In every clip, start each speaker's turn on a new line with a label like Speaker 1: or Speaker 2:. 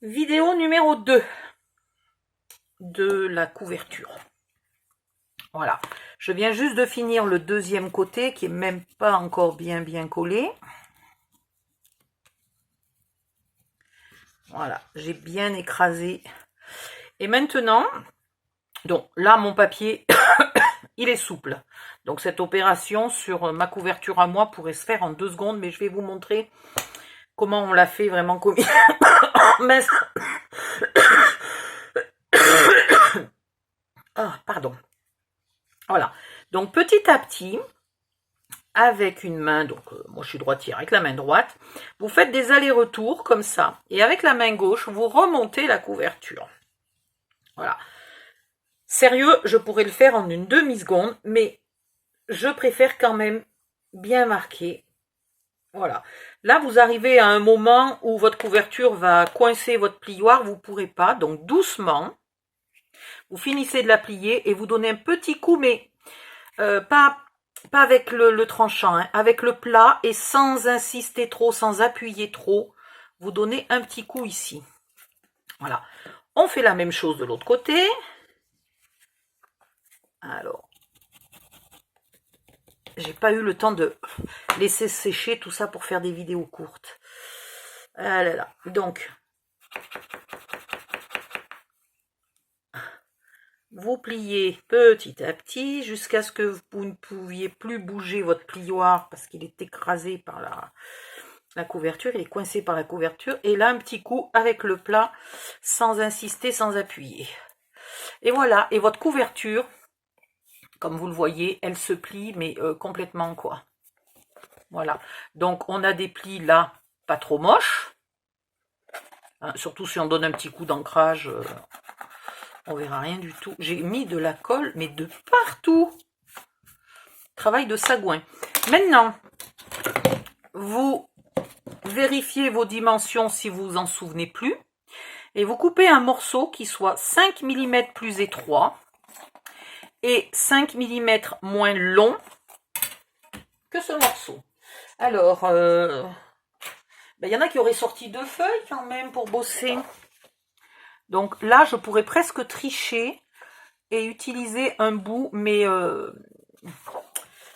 Speaker 1: Vidéo numéro 2 de la couverture. Voilà, je viens juste de finir le deuxième côté qui est même pas encore bien collé. Voilà, j'ai bien écrasé. Et maintenant, donc là mon papier, il est souple. Donc cette opération sur ma couverture à moi pourrait se faire en 2 secondes, mais je vais vous montrer comment on l'a fait vraiment comme... Mince. Ah, pardon. Voilà, donc petit à petit, avec une main, donc moi je suis droitière, avec la main droite, vous faites des allers-retours comme ça, et avec la main gauche, vous remontez la couverture. Voilà. Sérieux, je pourrais le faire en une demi-seconde, mais je préfère quand même bien marquer. Voilà. Là, vous arrivez à un moment où votre couverture va coincer votre plioir, vous ne pourrez pas, donc doucement, vous finissez de la plier et vous donnez un petit coup, mais pas avec le tranchant, hein, avec le plat et sans insister trop, sans appuyer trop, vous donnez un petit coup ici. Voilà. On fait la même chose de l'autre côté. Alors, j'ai pas eu le temps de laisser sécher tout ça pour faire des vidéos courtes. Ah là là. Donc, vous pliez petit à petit jusqu'à ce que vous ne pouviez plus bouger votre plioir parce qu'il est écrasé par la couverture, il est coincé par la couverture. Et là, un petit coup avec le plat, sans insister, sans appuyer. Et voilà, et votre couverture, comme vous le voyez, elle se plie, mais complètement quoi. Voilà, donc on a des plis là, pas trop moches. Hein, surtout si on donne un petit coup d'ancrage, on verra rien du tout. J'ai mis de la colle, mais de partout. Travail de sagouin. Maintenant, vous vérifiez vos dimensions si vous vous en souvenez plus. Et vous coupez un morceau qui soit 5 mm plus étroit et 5 mm moins long que ce morceau. Alors, il y en a qui auraient sorti 2 feuilles quand même pour bosser. Donc là, je pourrais presque tricher et utiliser un bout, mais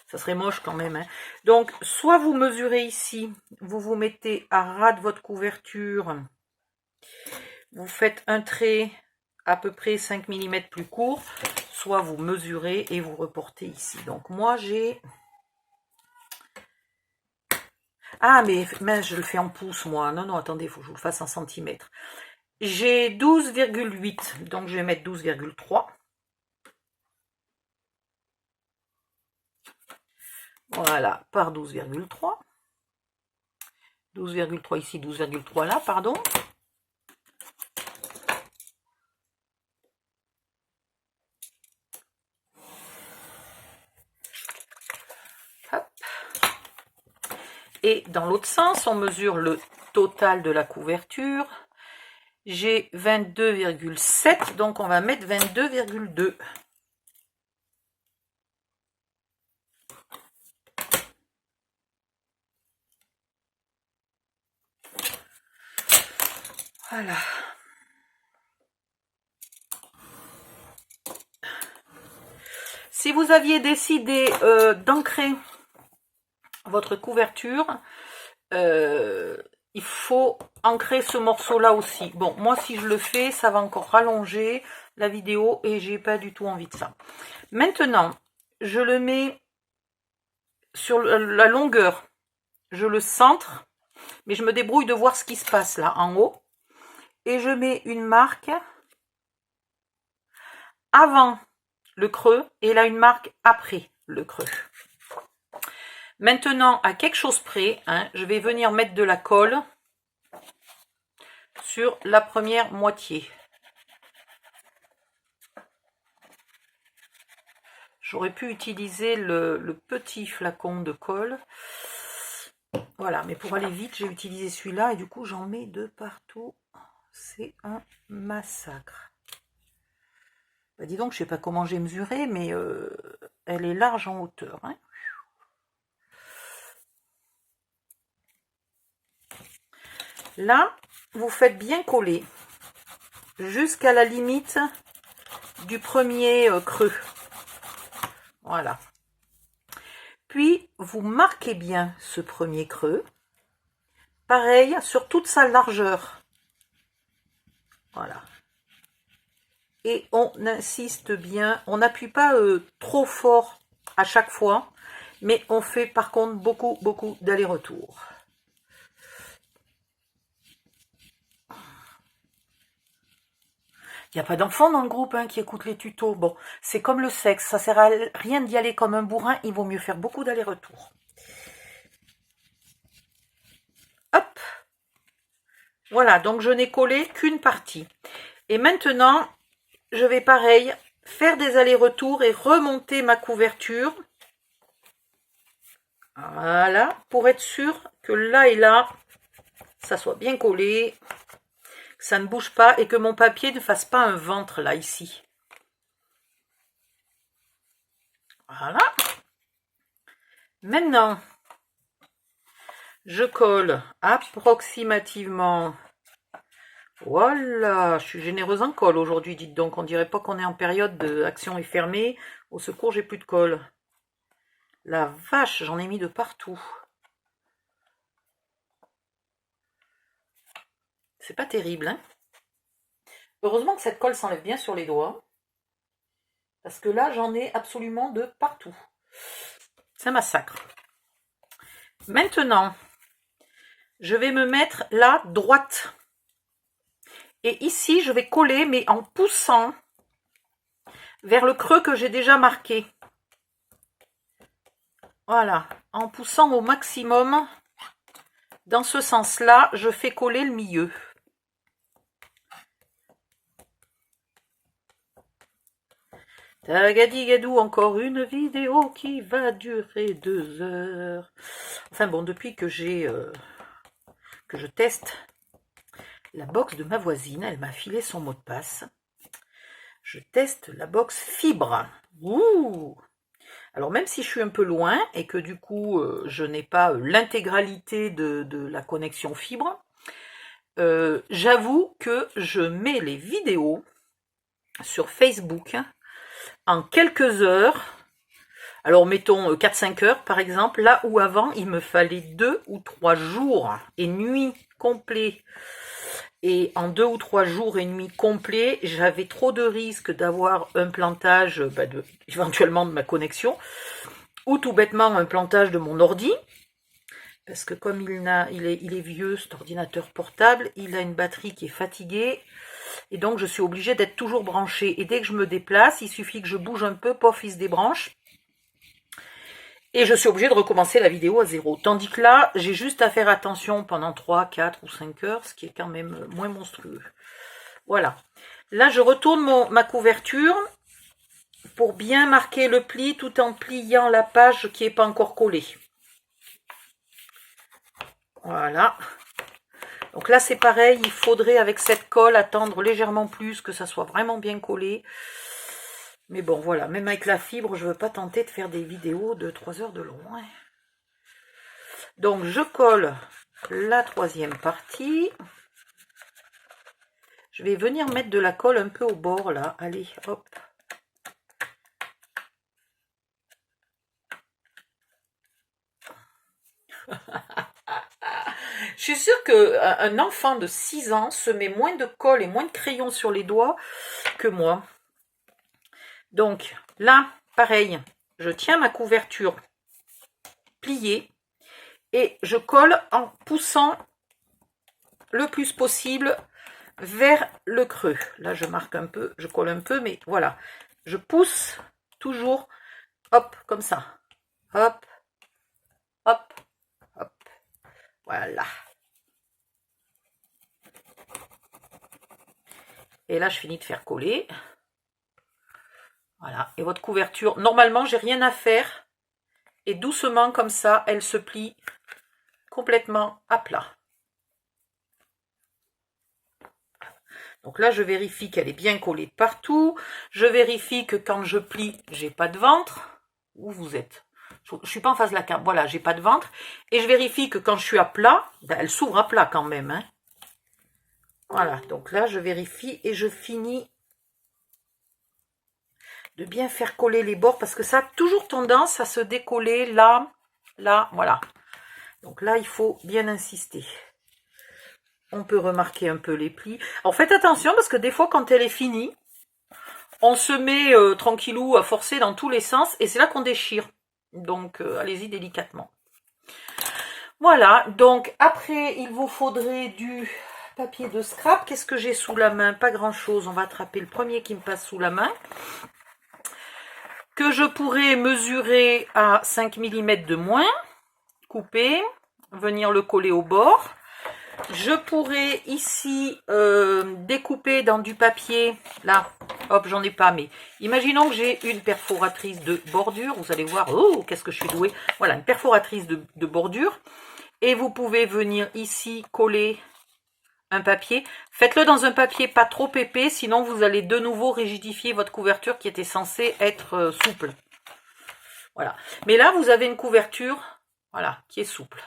Speaker 1: ça serait moche quand même. Hein. Donc, soit vous mesurez ici, vous vous mettez à ras de votre couverture, vous faites un trait à peu près 5 mm plus court, soit vous mesurez et vous reportez ici. Donc moi j'ai... Ah mais mince, je le fais en pouces moi. Non, non, attendez, il faut que je vous le fasse en centimètres. J'ai 12,8, donc je vais mettre 12,3. Voilà, par 12,3. 12,3 ici, 12,3 là, pardon. Hop. Et dans l'autre sens, on mesure le total de la couverture. J'ai 22,7, donc on va mettre 22,2. Voilà. Si vous aviez décidé d'ancrer votre couverture, il faut ancrer ce morceau-là aussi. Bon, moi, si je le fais, ça va encore rallonger la vidéo et j'ai pas du tout envie de ça. Maintenant, je le mets sur la longueur. Je le centre, mais je me débrouille de voir ce qui se passe là, en haut. Et je mets une marque avant le creux et là une marque après le creux. Maintenant, à quelque chose près, hein, je vais venir mettre de la colle sur la première moitié. J'aurais pu utiliser le petit flacon de colle. Voilà, mais pour aller vite, j'ai utilisé celui-là et du coup, j'en mets de partout. C'est un massacre. Bah, dis donc, je sais pas comment j'ai mesuré, mais elle est large en hauteur. Hein. Là, vous faites bien coller jusqu'à la limite du premier creux. Voilà. Puis, vous marquez bien ce premier creux. Pareil sur toute sa largeur. Voilà. Et on insiste bien. On n'appuie pas trop fort à chaque fois. Mais on fait par contre beaucoup d'allers-retours. Il n'y a pas d'enfants dans le groupe hein, qui écoutent les tutos. Bon, c'est comme le sexe. Ça sert à rien d'y aller comme un bourrin. Il vaut mieux faire beaucoup d'allers-retours. Hop. Voilà, donc je n'ai collé qu'une partie. Et maintenant, je vais pareil, faire des allers-retours et remonter ma couverture. Voilà, pour être sûr que là et là, ça soit bien collé, que ça ne bouge pas et que mon papier ne fasse pas un ventre là, ici. Voilà. Maintenant, je colle approximativement. Voilà, je suis généreuse en colle aujourd'hui, dites donc. On dirait pas qu'on est en période d'action est fermée. Au secours, j'ai plus de colle. La vache, j'en ai mis de partout. C'est pas terrible, hein? Heureusement que cette colle s'enlève bien sur les doigts. Parce que là, j'en ai absolument de partout. C'est un massacre. Maintenant, je vais me mettre la droite. Et ici, je vais coller, mais en poussant vers le creux que j'ai déjà marqué. Voilà, en poussant au maximum. Dans ce sens-là, je fais coller le milieu. Tagadigadou, encore une vidéo qui va durer 2 heures. Enfin bon, depuis que que je teste la box de ma voisine, elle m'a filé son mot de passe. Je teste la box fibre. Ouh! Alors même si je suis un peu loin et que du coup je n'ai pas l'intégralité de la connexion fibre, j'avoue que je mets les vidéos sur Facebook en quelques heures. Alors mettons 4-5 heures par exemple, là où avant il me fallait 2 ou 3 jours et nuits complets. Et en 2 ou 3 jours et nuits complets, j'avais trop de risques d'avoir un plantage éventuellement de ma connexion, ou tout bêtement un plantage de mon ordi, parce que comme il est vieux cet ordinateur portable, il a une batterie qui est fatiguée, et donc je suis obligée d'être toujours branchée. Et dès que je me déplace, il suffit que je bouge un peu, pof, il se débranche. Et je suis obligée de recommencer la vidéo à zéro. Tandis que là, j'ai juste à faire attention pendant 3, 4 ou 5 heures, ce qui est quand même moins monstrueux. Voilà. Là, je retourne ma couverture pour bien marquer le pli tout en pliant la page qui n'est pas encore collée. Voilà. Donc là, c'est pareil, il faudrait avec cette colle attendre légèrement plus, que ça soit vraiment bien collé. Mais bon, voilà, même avec la fibre, je ne veux pas tenter de faire des vidéos de 3 heures de long. Hein. Donc, je colle la troisième partie. Je vais venir mettre de la colle un peu au bord, là. Allez, hop. Je suis sûre qu'un enfant de 6 ans se met moins de colle et moins de crayon sur les doigts que moi. Donc, là, pareil, je tiens ma couverture pliée et je colle en poussant le plus possible vers le creux. Là, je marque un peu, je colle un peu, mais voilà. Je pousse toujours, hop, comme ça. Hop, hop, hop. Voilà. Et là, je finis de faire coller. Voilà. Et votre couverture, normalement, j'ai rien à faire. Et doucement, comme ça, elle se plie complètement à plat. Donc là, je vérifie qu'elle est bien collée partout. Je vérifie que quand je plie, j'ai pas de ventre. Où vous êtes? Je suis pas en face de la carte. Voilà, j'ai pas de ventre. Et je vérifie que quand je suis à plat, elle s'ouvre à plat quand même. Hein. Voilà, donc là, je vérifie et je finis de bien faire coller les bords parce que ça a toujours tendance à se décoller là, là, voilà. Donc là, il faut bien insister. On peut remarquer un peu les plis. Alors faites attention parce que des fois, quand elle est finie, on se met tranquillou à forcer dans tous les sens et c'est là qu'on déchire. Donc allez-y délicatement. Voilà, donc après, il vous faudrait du papier de scrap. Qu'est-ce que j'ai sous la main? Pas grand-chose. On va attraper le premier qui me passe sous la main. Que je pourrais mesurer à 5 mm de moins, couper, venir le coller au bord. Je pourrais ici découper dans du papier, là, hop, j'en ai pas, mais imaginons que j'ai une perforatrice de bordure, vous allez voir, oh, qu'est-ce que je suis douée, voilà, une perforatrice de bordure, et vous pouvez venir ici coller un papier. Faites-le dans un papier pas trop épais, sinon vous allez de nouveau rigidifier votre couverture qui était censée être souple. Voilà. Mais là, vous avez une couverture, voilà, qui est souple.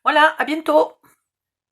Speaker 1: Voilà, à bientôt.